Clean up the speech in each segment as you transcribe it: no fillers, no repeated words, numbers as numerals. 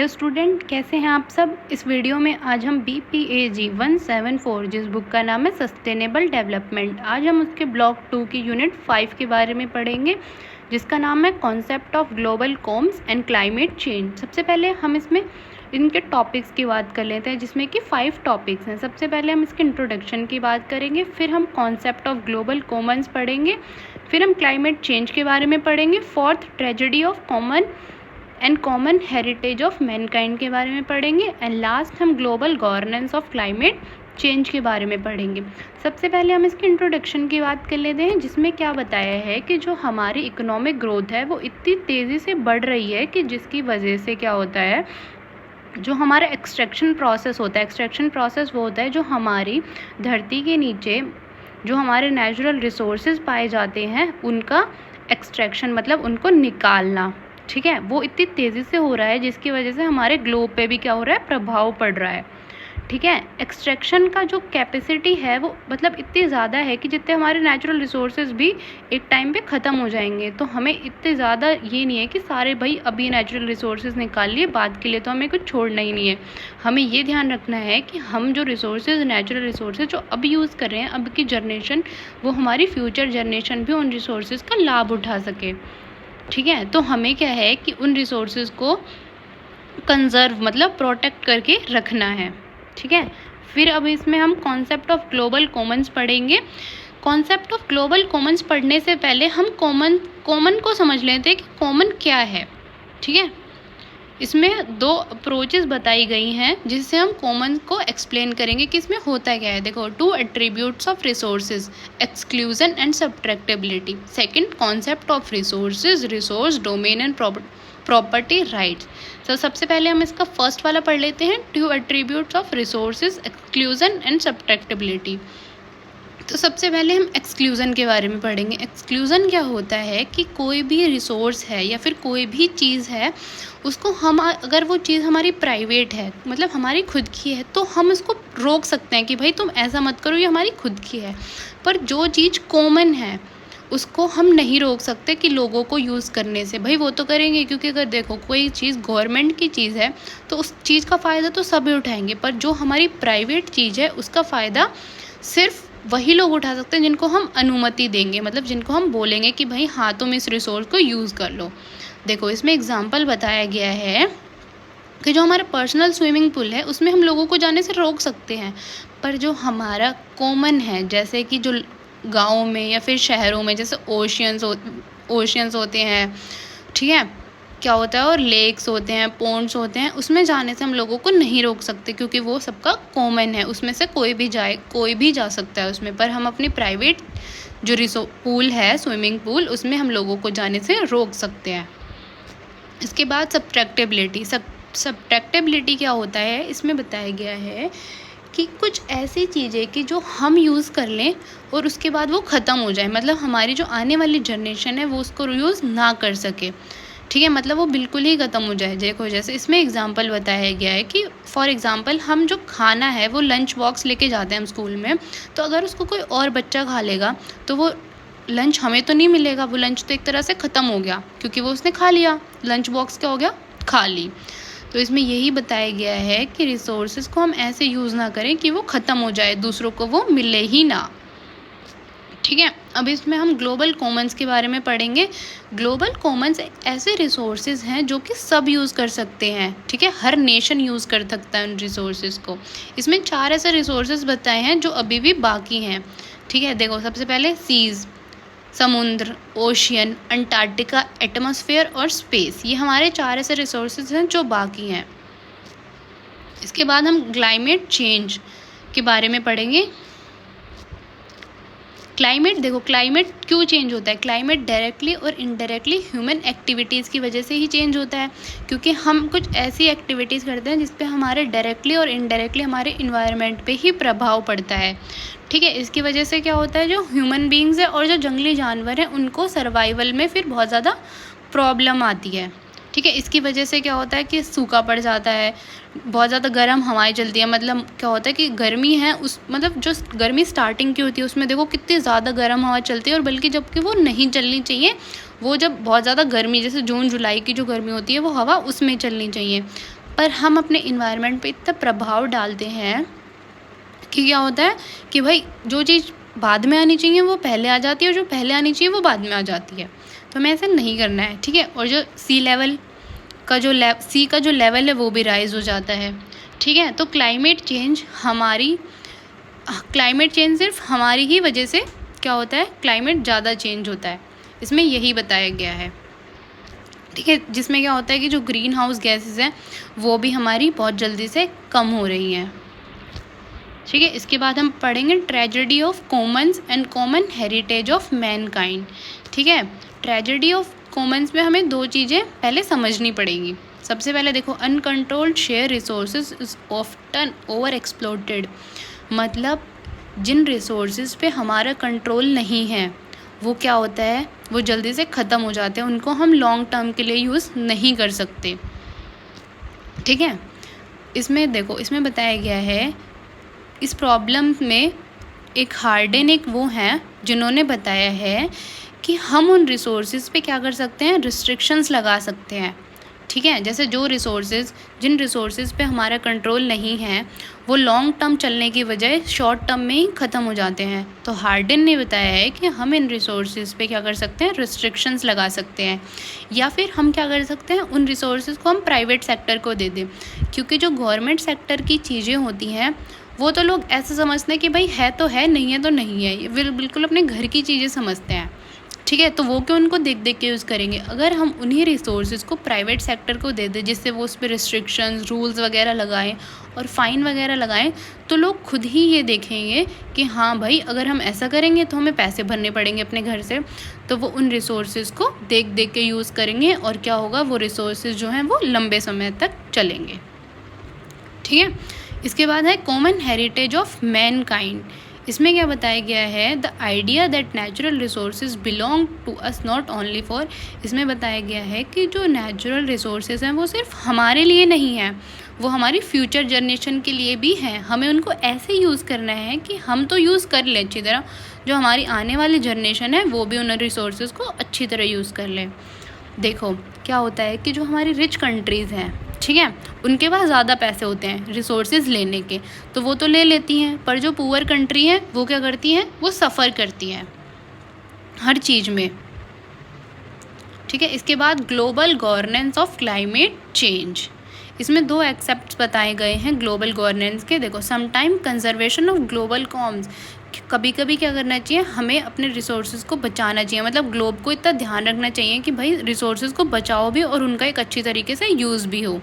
Hello student, कैसे हैं आप सब। इस वीडियो में आज हम BPAG 174 जिस बुक का नाम है सस्टेनेबल डेवलपमेंट, आज हम उसके ब्लॉक 2 की यूनिट 5 के बारे में पढ़ेंगे जिसका नाम है concept of global commons and climate change. सबसे पहले हम इसमें इनके टॉपिक्स की बात कर लेते हैं जिसमें कि 5 टॉपिक्स हैं। सबसे पहले हम इसके इंट्रोडक्शन की बात करेंगे, फिर हम कॉन्सेप्ट ऑफ ग्लोबल कॉमन्स पढ़ेंगे, फिर हम क्लाइमेट चेंज के बारे में पढ़ेंगे, fourth tragedy of common heritage of Mankind के बारे में पढ़ेंगे एंड लास्ट हम global governance of climate change के बारे में पढ़ेंगे। सबसे पहले हम इसके इंट्रोडक्शन की बात कर लेते हैं जिसमें क्या बताया है कि जो हमारी इकोनॉमिक ग्रोथ है वो इतनी तेज़ी से बढ़ रही है कि जिसकी वजह से क्या होता है, जो हमारा एक्सट्रैक्शन प्रोसेस होता है, एक्सट्रैक्शन प्रोसेस वो होता है जो हमारी धरती के नीचे जो हमारे नेचुरल रिसोर्सेज पाए जाते हैं उनका एक्सट्रैक्शन मतलब उनको निकालना, ठीक है, वो इतनी तेज़ी से हो रहा है जिसकी वजह से हमारे ग्लोब पे भी क्या हो रहा है, प्रभाव पड़ रहा है। ठीक है, एक्सट्रैक्शन का जो कैपेसिटी है वो मतलब इतनी ज़्यादा है कि जितने हमारे नेचुरल रिसोर्सेज भी एक टाइम पे ख़त्म हो जाएंगे, तो हमें इतने ज़्यादा ये नहीं है कि सारे भाई अभी नेचुरल रिसोर्सेज निकाल लिए, बाद के लिए तो हमें कुछ छोड़ना ही नहीं है। हमें ये ध्यान रखना है कि हम जो रिसोर्सेज नेचुरल रिसोर्सेज जो अब यूज़ कर रहे हैं, अब की जनरेशन, वो हमारी फ्यूचर जनरेशन भी उन रिसोर्सेज का लाभ उठा सके। ठीक है, तो हमें क्या है कि उन रिसोर्सेज को कंजर्व मतलब प्रोटेक्ट करके रखना है। ठीक है, फिर अब इसमें हम कॉन्सेप्ट ऑफ ग्लोबल कॉमन्स पढ़ेंगे। कॉन्सेप्ट ऑफ ग्लोबल कॉमन्स पढ़ने से पहले हम कॉमन को समझ लेते हैं कि कॉमन क्या है। ठीक है, इसमें 2 अप्रोचेस बताई गई हैं जिससे हम कॉमन को एक्सप्लेन करेंगे कि इसमें होता क्या है। देखो, 2 attributes of resources, exclusion and subtractability. Second, concept of resources, resource domain and property rights. तो सबसे पहले हम इसका फर्स्ट वाला पढ़ लेते हैं, 2 attributes of resources, exclusion and subtractability. तो सबसे पहले हम एक्सक्लूज़न के बारे में पढ़ेंगे। एक्सक्लूज़न क्या होता है कि कोई भी रिसोर्स है या फिर कोई भी चीज़ है, उसको हम अगर वो चीज़ हमारी प्राइवेट है मतलब हमारी खुद की है तो हम उसको रोक सकते हैं कि भाई तुम ऐसा मत करो, ये हमारी खुद की है। पर जो चीज़ कॉमन है उसको हम नहीं रोक सकते कि लोगों को यूज़ करने से। भाई वो तो करेंगे, क्योंकि अगर देखो कोई चीज़ गवर्नमेंट की चीज़ है तो उस चीज़ का फ़ायदा तो सभी उठाएंगे, पर जो हमारी प्राइवेट चीज़ है उसका फ़ायदा सिर्फ वही लोग उठा सकते हैं जिनको हम अनुमति देंगे, मतलब जिनको हम बोलेंगे कि भाई हाँ तुम इस रिसोर्स को यूज़ कर लो। देखो, इसमें एग्जांपल बताया गया है कि जो हमारा पर्सनल स्विमिंग पूल है उसमें हम लोगों को जाने से रोक सकते हैं, पर जो हमारा कॉमन है जैसे कि जो गाँव में या फिर शहरों में जैसे ओशियंस होते हैं, ठीक है, क्या होता है, और लेक्स होते हैं, पॉन्ड्स होते हैं, उसमें जाने से हम लोगों को नहीं रोक सकते क्योंकि वो सबका कॉमन है, उसमें से कोई भी जा सकता है उसमें। पर हम अपनी प्राइवेट जो पूल है, स्विमिंग पूल, उसमें हम लोगों को जाने से रोक सकते हैं। इसके बाद सब्ट्रैक्टेबिलिटी क्या होता है, इसमें बताया गया है कि कुछ ऐसी चीज़ें कि जो हम यूज़ कर लें और उसके बाद वो ख़त्म हो जाए, मतलब हमारी जो आने वाली जनरेशन है वो उसको यूज़ ना कर सके। ठीक है, मतलब वो बिल्कुल ही ख़त्म हो जाए। देखो, जैसे इसमें एग्जांपल बताया गया है कि फॉर एग्जांपल हम जो खाना है वो लंच बॉक्स लेके जाते हैं हम स्कूल में, तो अगर उसको कोई और बच्चा खा लेगा तो वो लंच हमें तो नहीं मिलेगा, वो लंच तो एक तरह से ख़त्म हो गया क्योंकि वो उसने खा लिया, लंच बॉक्स क्या हो गया, खाली। तो इसमें यही बताया गया है कि रिसोर्सेज को हम ऐसे यूज़ ना करें कि वो ख़त्म हो जाए, दूसरों को वो मिले ही ना। ठीक है, अब इसमें हम ग्लोबल कॉमन्स के बारे में पढ़ेंगे। ग्लोबल कॉमन्स ऐसे रिसोर्सेज हैं जो कि सब यूज़ कर सकते हैं। ठीक है, हर नेशन यूज़ कर सकता है उन रिसोर्सेज को। इसमें 4 ऐसे रिसोर्सेज बताए हैं जो अभी भी बाकी हैं। ठीक है, देखो, सबसे पहले सीज़, समुद्र, ओशियन, अंटार्कटिका, एटमॉस्फेयर और स्पेस, ये हमारे 4 ऐसे रिसोर्सेज हैं जो बाकी हैं। इसके बाद हम क्लाइमेट चेंज के बारे में पढ़ेंगे। क्लाइमेट, देखो क्लाइमेट क्यों चेंज होता है, क्लाइमेट डायरेक्टली और इनडायरेक्टली ह्यूमन एक्टिविटीज़ की वजह से ही चेंज होता है, क्योंकि हम कुछ ऐसी एक्टिविटीज़ करते हैं जिस पे हमारे डायरेक्टली और इनडायरेक्टली हमारे इन्वायरमेंट पे ही प्रभाव पड़ता है। ठीक है, इसकी वजह से क्या होता है, जो ह्यूमन बींग्स है और जो जंगली जानवर हैं उनको सर्वाइवल में फिर बहुत ज़्यादा प्रॉब्लम आती है। ठीक है, इसकी वजह से क्या होता है कि सूखा पड़ जाता है, बहुत ज़्यादा गर्म हवाएं चलती है, मतलब क्या होता है कि गर्मी है उस मतलब जो गर्मी स्टार्टिंग की होती है उसमें देखो कितनी ज़्यादा गर्म हवा चलती है, और बल्कि जबकि वो नहीं चलनी चाहिए, वो जब बहुत ज़्यादा गर्मी जैसे जून जुलाई की जो गर्मी होती है वो हवा उसमें चलनी चाहिए। पर हम अपने इन्वायरमेंट पे इतना प्रभाव डालते हैं कि क्या होता है कि भाई जो चीज़ बाद में आनी चाहिए वो पहले आ जाती है और जो पहले आनी चाहिए वो बाद में आ जाती है। तो हमें ऐसा नहीं करना है, ठीक है। और जो सी का जो लेवल है वो भी राइज हो जाता है, ठीक है। तो क्लाइमेट चेंज सिर्फ हमारी ही वजह से क्या होता है, क्लाइमेट ज़्यादा चेंज होता है, इसमें यही बताया गया है, ठीक है। जिसमें क्या होता है कि जो ग्रीन हाउस गैसेस हैं वो भी हमारी बहुत जल्दी से कम हो रही हैं, ठीक है। इसके बाद हम पढ़ेंगे tragedy of Commons and common heritage of Mankind, ठीक है। ट्रेजेडी ऑफ कॉमन्स में हमें दो चीज़ें पहले समझनी पड़ेंगी। सबसे पहले देखो, uncontrolled share resources is often over exploited, मतलब जिन रिसोर्सेज पे हमारा कंट्रोल नहीं है वो क्या होता है, वो जल्दी से ख़त्म हो जाते हैं, उनको हम लॉन्ग टर्म के लिए यूज़ नहीं कर सकते, ठीक है। इसमें देखो, इसमें बताया गया है, इस प्रॉब्लम में एक हार्डन एक वो हैं जिन्होंने बताया है कि हम उन रिसोर्सेज पे क्या कर सकते हैं, रिस्ट्रिक्शंस लगा सकते हैं, ठीक है। जैसे जिन रिसोर्सेज पे हमारा कंट्रोल नहीं है वो लॉन्ग टर्म चलने की बजाय शॉर्ट टर्म में ही ख़त्म हो जाते हैं। तो हार्डन ने बताया है कि हम इन रिसोर्सेज पे क्या कर सकते हैं, रिस्ट्रिक्शंस लगा सकते हैं, या फिर हम क्या कर सकते हैं, उन रिसोर्सेज को हम प्राइवेट सेक्टर को दे दें। क्योंकि जो गवर्नमेंट सेक्टर की चीज़ें होती हैं वो तो लोग ऐसे समझते हैं कि भाई है तो है, नहीं है तो नहीं है, ये बिल्कुल अपने घर की चीज़ें समझते हैं, ठीक है। तो वो क्यों उनको देख देख के यूज़ करेंगे। अगर हम उन्हीं रिसोर्सेज को प्राइवेट सेक्टर को दे दें जिससे वो उस पर रिस्ट्रिक्शंस, रूल्स वगैरह लगाएं और फ़ाइन वगैरह लगाएं, तो लोग खुद ही ये देखेंगे कि हाँ भाई अगर हम ऐसा करेंगे तो हमें पैसे भरने पड़ेंगे अपने घर से, तो वो उन रिसोर्सेज को देख देख के यूज़ करेंगे और क्या होगा, वो रिसोर्सेज जो हैं वो लंबे समय तक चलेंगे, ठीक है। इसके बाद है कॉमन हेरिटेज ऑफ मैनकाइंड। इसमें क्या बताया गया है, the idea that natural resources belong to us not only for, इसमें बताया गया है कि जो नेचुरल रिसोर्सेज हैं वो सिर्फ हमारे लिए नहीं है, वो हमारी फ्यूचर जनरेशन के लिए भी हैं। हमें उनको ऐसे यूज़ करना है कि हम तो यूज़ कर लें अच्छी तरह, जो हमारी आने वाली जनरेशन है वो भी उन रिसोर्सेज को अच्छी तरह यूज़ कर लें। देखो क्या होता है कि जो हमारी रिच कंट्रीज़ हैं, ठीक है, उनके पास ज़्यादा पैसे होते हैं रिसोर्सेज लेने के, तो वो तो ले लेती हैं, पर जो पुअर कंट्री है वो क्या करती हैं, वो सफ़र करती हैं हर चीज़ में, ठीक है। इसके बाद global governance of climate change, इसमें दो एक्सेप्ट्स बताए गए हैं ग्लोबल गवर्नेंस के। देखो, sometime conservation of global commons, कभी कभी क्या करना चाहिए, हमें अपने रिसोर्सेज को बचाना चाहिए, मतलब ग्लोब को इतना ध्यान रखना चाहिए कि भाई रिसोर्सेज को बचाओ भी और उनका एक अच्छी तरीके से यूज़ भी हो,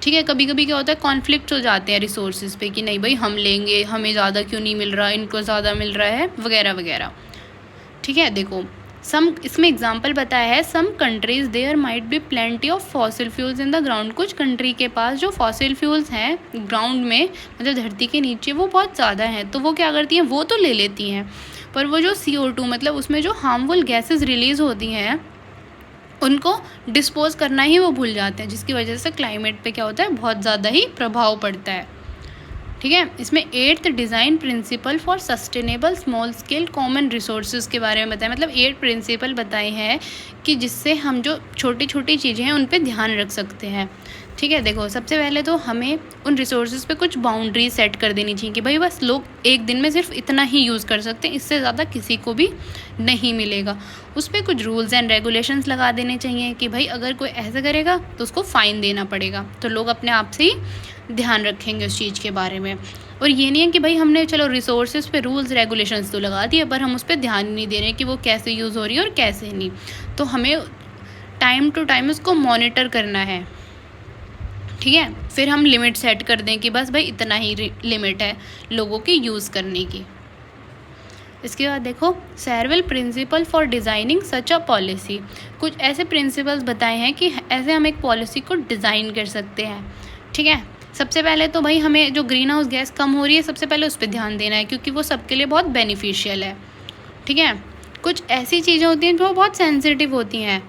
ठीक है। कभी कभी क्या होता है, कॉन्फ्लिक्ट हो जाते हैं रिसोर्सेज पे कि नहीं भाई हम लेंगे, हमें ज़्यादा क्यों नहीं मिल रहा, इनको ज़्यादा मिल रहा है वगैरह वगैरह, ठीक है। देखो इसमें एग्जांपल बताया है, some countries there might be plenty of fossil fuels in the ground, कुछ कंट्री के पास जो फॉसिल फ्यूल्स हैं ग्राउंड में, मतलब धरती के नीचे, वो बहुत ज़्यादा हैं, तो वो क्या करती हैं, वो तो ले लेती हैं, पर वो जो CO2 मतलब उसमें जो हार्मफुल गैसेस रिलीज़ होती हैं उनको डिस्पोज करना ही वो भूल जाते हैं, जिसकी वजह से क्लाइमेट पे क्या होता है, बहुत ज़्यादा ही प्रभाव पड़ता है, ठीक है। इसमें 8th design principle for sustainable small scale common resources के बारे में बताया, मतलब 8 प्रिंसिपल बताए हैं कि जिससे हम जो छोटी छोटी चीज़ें हैं उन पे ध्यान रख सकते हैं, ठीक है। देखो सबसे पहले तो हमें उन रिसोर्सेज पे कुछ बाउंड्री सेट कर देनी चाहिए कि भाई बस लोग एक दिन में सिर्फ इतना ही यूज़ कर सकते हैं, इससे ज़्यादा किसी को भी नहीं मिलेगा। उस पर कुछ रूल्स एंड रेगुलेशंस लगा देने चाहिए कि भाई अगर कोई ऐसा करेगा तो उसको फ़ाइन देना पड़ेगा, तो लोग अपने आप से ही ध्यान रखेंगे उस चीज़ के बारे में। और ये नहीं है कि भाई हमने चलो रिसोर्सेज पे रूल्स रेगुलेशंस तो लगा दिए पर हम उस पर ध्यान नहीं दे रहे कि वो कैसे यूज़ हो रही है और कैसे नहीं, तो हमें टाइम टू टाइम उसको मॉनिटर करना है, ठीक है। फिर हम लिमिट सेट कर दें कि बस भाई इतना ही लिमिट है लोगों की यूज़ करने की। इसके बाद देखो several principle for designing such a policy, कुछ ऐसे प्रिंसिपल्स बताए हैं कि ऐसे हम एक पॉलिसी को डिज़ाइन कर सकते हैं, ठीक है। सबसे पहले तो भाई हमें जो ग्रीन हाउस गैस कम हो रही है सबसे पहले उस पर ध्यान देना है, क्योंकि वो सबके लिए बहुत बेनिफिशियल है, ठीक है। कुछ ऐसी चीज़ें होती हैं जो बहुत सेंसिटिव होती हैं,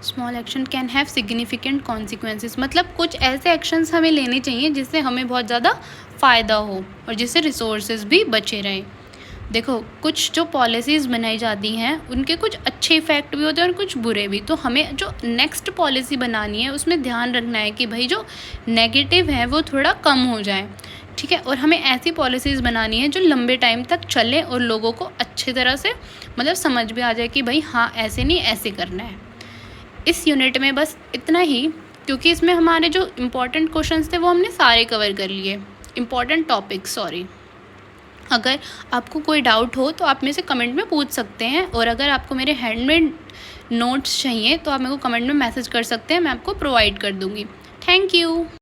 small action can have significant consequences, मतलब कुछ ऐसे एक्शंस हमें लेने चाहिए जिससे हमें बहुत ज़्यादा फ़ायदा हो और जिससे रिसोर्सेज भी बचे रहें। देखो, कुछ जो पॉलिसीज़ बनाई जाती हैं उनके कुछ अच्छे इफ़ेक्ट भी होते हैं और कुछ बुरे भी। तो हमें जो नेक्स्ट पॉलिसी बनानी है उसमें ध्यान रखना है कि भाई जो नेगेटिव है वो थोड़ा कम हो जाए, ठीक है। और हमें ऐसी पॉलिसीज़ बनानी है जो लंबे टाइम तक चले और लोगों को अच्छी तरह से मतलब समझ भी आ जाए कि भाई हाँ, ऐसे नहीं ऐसे करना है। इस यूनिट में बस इतना ही, क्योंकि इसमें हमारे जो इम्पोर्टेंट क्वेश्चंस थे वो हमने सारे कवर कर लिए, इम्पॉर्टेंट टॉपिक सॉरी। अगर आपको कोई डाउट हो तो आप मेरे से कमेंट में पूछ सकते हैं, और अगर आपको मेरे हैंडमेड नोट्स चाहिए तो आप मेरे को कमेंट में मैसेज कर सकते हैं, मैं आपको प्रोवाइड कर दूँगी। Thank you.